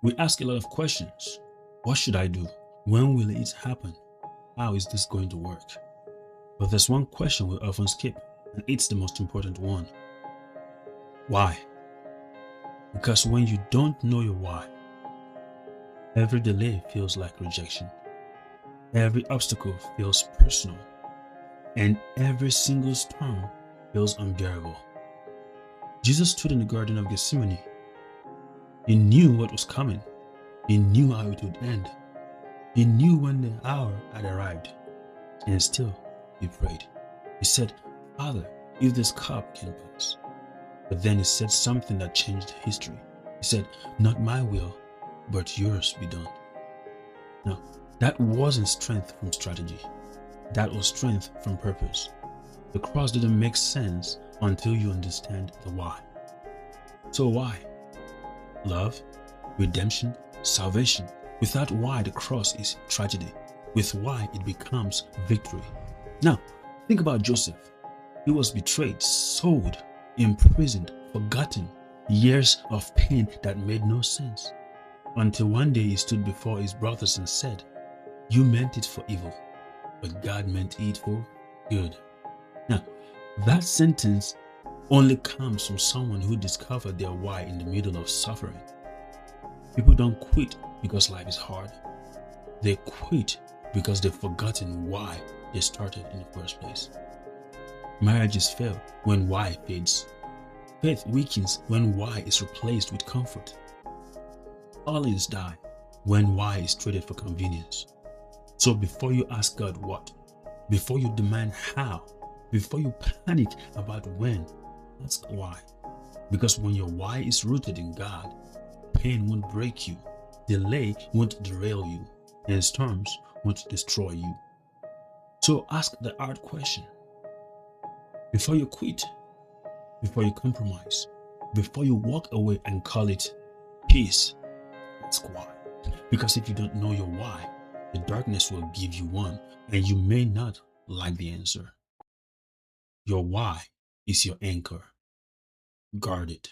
We ask a lot of questions. What should I do? When will it happen? How is this going to work? But there's one question we often skip, and it's the most important one. Why? Because when you don't know your why, every delay feels like rejection. Every obstacle feels personal. And every single storm feels unbearable. Jesus stood in the Garden of Gethsemane. He knew what was coming. He knew how it would end. He knew when the hour had arrived. And still, he prayed. He said, "Father, if this cup can pass." But then he said something that changed history. He said, "Not my will, but yours be done." Now, that wasn't strength from strategy. That was strength from purpose. The cross didn't make sense until you understand the why. So why? Love, redemption, salvation. Without why, the cross is tragedy. With why, it becomes victory. Now, think about Joseph. He was betrayed, sold, imprisoned, forgotten. Years of pain that made no sense. Until one day he stood before his brothers and said, "You meant it for evil, but God meant it for good." Now, that sentence only comes from someone who discovered their why in the middle of suffering. People don't quit because life is hard. They quit because they've forgotten why they started in the first place. Marriages fail when why fades. Faith weakens when why is replaced with comfort. Olives die when why is traded for convenience. So before you ask God what, before you demand how, before you panic about when, ask why. Because when your why is rooted in God, pain won't break you, delay won't derail you, and storms won't destroy you. So ask the hard question. Before you quit, before you compromise, before you walk away and call it peace, ask why. Because if you don't know your why, the darkness will give you one, and you may not like the answer. Your why is your anchor. Guard it.